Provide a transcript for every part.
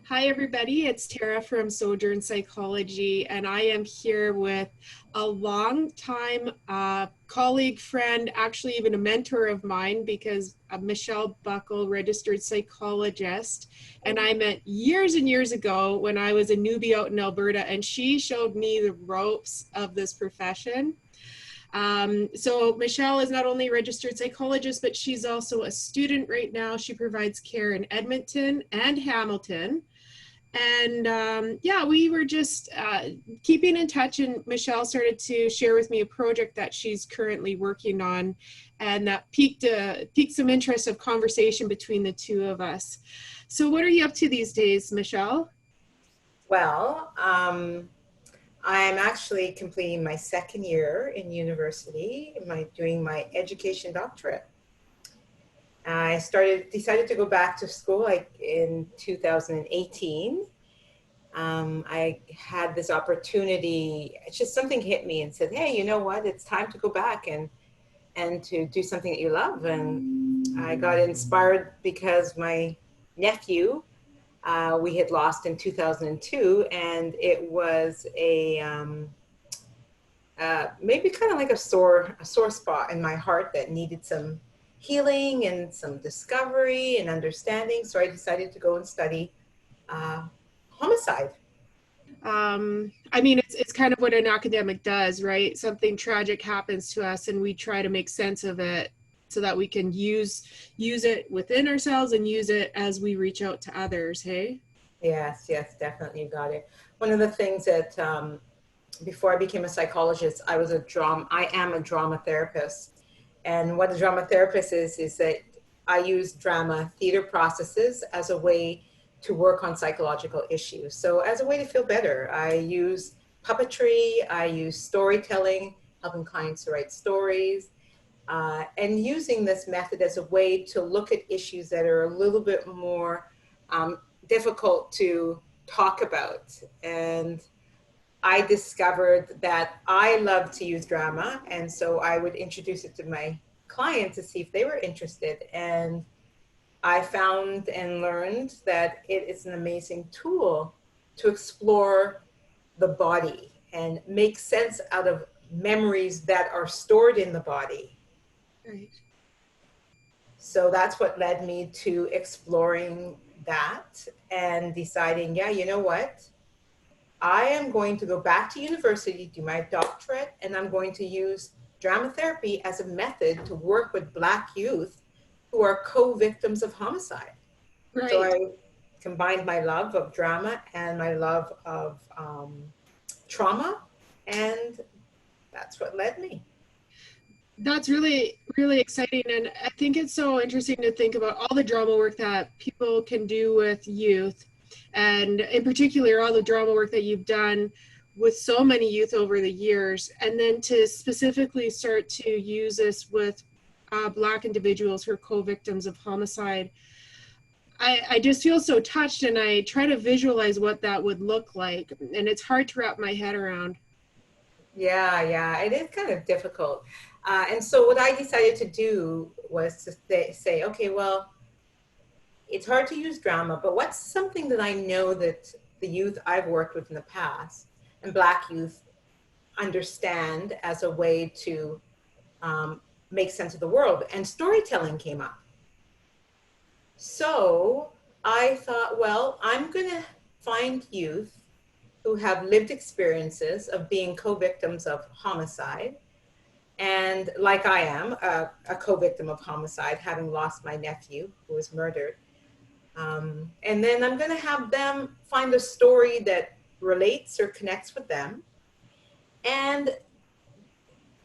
Hi, everybody. It's Tara from Sojourn Psychology, and I am here with a long-time colleague, friend, actually even a mentor of mine, because Michelle Buckle, registered psychologist, and I met years and years ago when I was a newbie out in Alberta, and she showed me the ropes of this profession. So Michelle is not only a registered psychologist, but she's also a student right now. She provides care in Edmonton and Hamilton. And yeah, we were just keeping in touch, and Michelle started to share with me a project that she's currently working on, and that piqued some interest of conversation between the two of us. So what are you up to these days, Michelle? Well, I'm actually completing my second year in university, doing my education doctorate. Decided to go back to school like in 2018. I had this opportunity. It's just something hit me and said, "Hey, you know what? It's time to go back and to do something that you love." And I got inspired because my nephew we had lost in 2002, and it was maybe kind of like a sore spot in my heart that needed some healing and some discovery and understanding. So I decided to go and study homicide. I mean, it's kind of what an academic does, right? Something tragic happens to us, and we try to make sense of it so that we can use it within ourselves and use it as we reach out to others. Hey. Yes, yes, definitely, you got it. One of the things that before I became a psychologist, I am a drama therapist. And what a drama therapist is that I use drama theater processes as a way to work on psychological issues. So as a way to feel better, I use puppetry, I use storytelling, helping clients to write stories, and using this method as a way to look at issues that are a little bit more difficult to talk about. And I discovered that I love to use drama, and so I would introduce it to my clients to see if they were interested. And I found and learned that it is an amazing tool to explore the body and make sense out of memories that are stored in the body. Right. So that's what led me to exploring that and deciding, yeah, you know what? I am going to go back to university, do my doctorate, and I'm going to use drama therapy as a method to work with Black youth who are co-victims of homicide. So Right. I combined my love of drama and my love of trauma, and that's what led me. That's really, really exciting. And I think it's so interesting to think about all the drama work that people can do with youth. And in particular, all the drama work that you've done with so many youth over the years. And then to specifically start to use this with Black individuals who are co victims of homicide. I just feel so touched, and I try to visualize what that would look like. And it's hard to wrap my head around. Yeah, yeah, it is kind of difficult. And so what I decided to do was to say, okay, well, it's hard to use drama, but what's something that I know that the youth I've worked with in the past and Black youth understand as a way to make sense of the world? And storytelling came up. So I thought, well, I'm going to find youth who have lived experiences of being co victims of homicide. And like I am, a co victim of homicide, having lost my nephew who was murdered. And then I'm going to have them find a story that relates or connects with them. And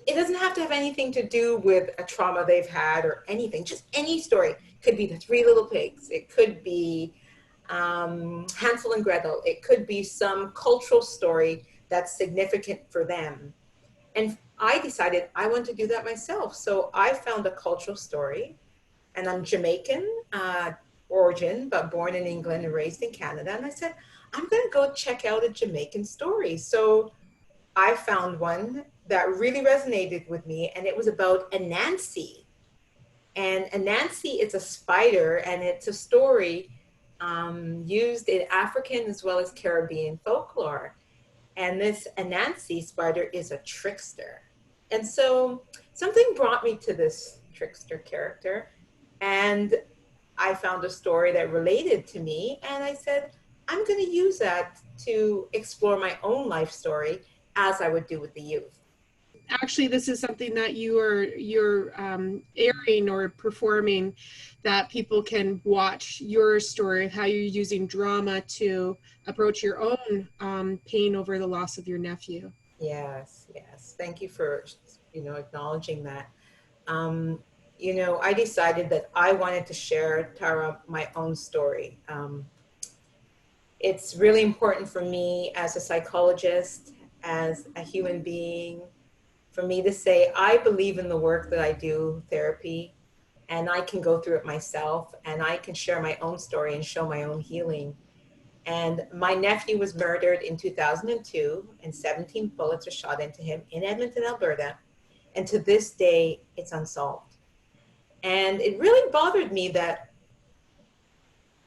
it doesn't have to have anything to do with a trauma they've had or anything, just any story. It could be the Three Little Pigs. It could be Hansel and Gretel. It could be some cultural story that's significant for them. And I decided I want to do that myself. So I found a cultural story, and I'm Jamaican origin, but born in England and raised in Canada. And I said, I'm going to go check out a Jamaican story. So I found one that really resonated with me, and it was about Anansi. And Anansi is a spider, and it's a story used in African as well as Caribbean folklore. And this Anansi spider is a trickster. And so something brought me to this trickster character. And I found a story that related to me. And I said, I'm going to use that to explore my own life story as I would do with the youth. Actually, this is something that you're airing or performing, that people can watch your story of how you're using drama to approach your own pain over the loss of your nephew. Yes, yes. Thank you for, acknowledging that. Um, I decided that I wanted to share, Tara, my own story. It's really important for me as a psychologist, as a human being, for me to say, I believe in the work that I do, therapy, and I can go through it myself, and I can share my own story and show my own healing. And my nephew was murdered in 2002, and 17 bullets were shot into him in Edmonton, Alberta. And to this day, it's unsolved. And it really bothered me that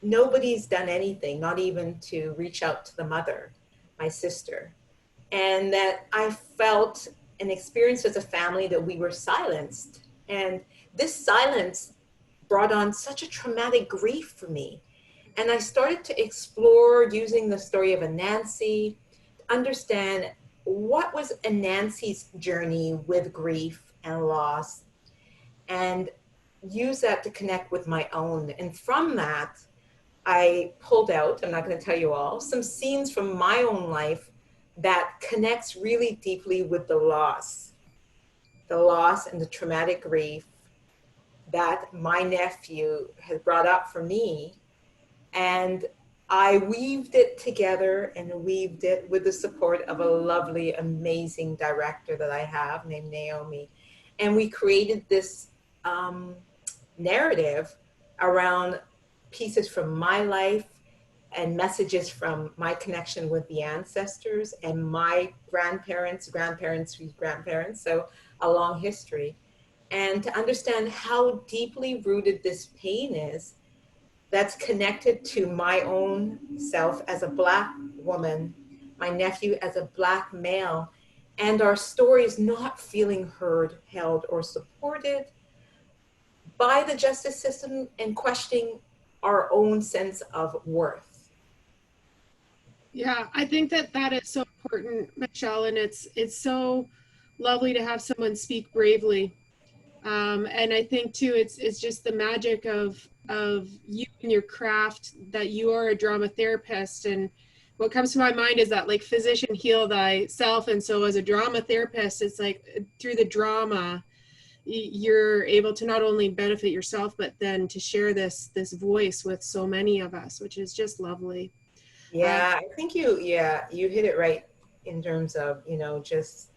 nobody's done anything, not even to reach out to the mother, my sister. And that I felt and experienced as a family that we were silenced. And this silence brought on such a traumatic grief for me. And I started to explore using the story of Anansi, to understand what was Anansi's journey with grief and loss, and use that to connect with my own. And from that, I pulled out, I'm not going to tell you all, some scenes from my own life that connects really deeply with the loss and the traumatic grief that my nephew has brought up for me. And I weaved it together and weaved it with the support of a lovely, amazing director that I have named Naomi. And we created this narrative around pieces from my life and messages from my connection with the ancestors and my grandparents, whose grandparents, so a long history. And to understand how deeply rooted this pain is, that's connected to my own self as a Black woman, my nephew as a Black male, and our stories not feeling heard, held, or supported by the justice system, and questioning our own sense of worth. Yeah, I think that is so important, Michelle, and it's so lovely to have someone speak bravely. And I think too, it's just the magic of you and your craft, that you are a drama therapist. And what comes to my mind is that, like, physician heal thyself, and so as a drama therapist, it's like through the drama you're able to not only benefit yourself, but then to share this voice with so many of us, which is just lovely. Yeah, I think you hit it right in terms of, just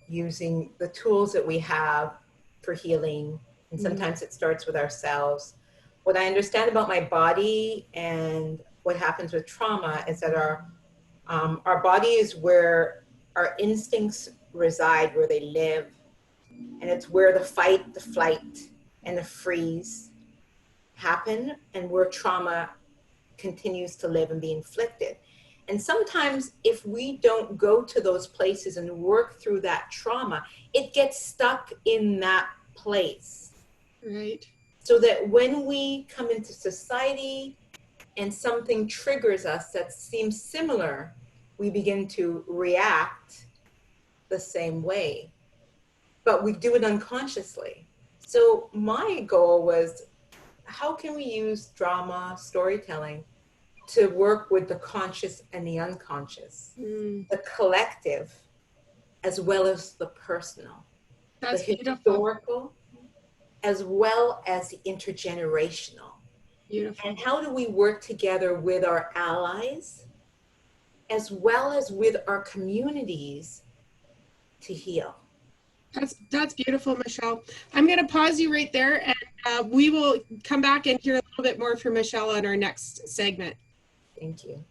using the tools that we have for healing. And sometimes it starts with ourselves. What I understand about my body and what happens with trauma is that our body is where our instincts reside, where they live. And it's where the fight, the flight, and the freeze happen, and where trauma continues to live and be inflicted. And sometimes if we don't go to those places and work through that trauma, it gets stuck in that place. Right. So that when we come into society and something triggers us that seems similar, we begin to react the same way. But we do it unconsciously. So my goal was, how can we use drama, storytelling, to work with the conscious and the unconscious, the collective, as well as the personal, That's the historical, as well as the intergenerational. Beautiful. And how do we work together with our allies, as well as with our communities, to heal? That's beautiful, Michelle. I'm going to pause you right there, and we will come back and hear a little bit more from Michelle on our next segment. Thank you.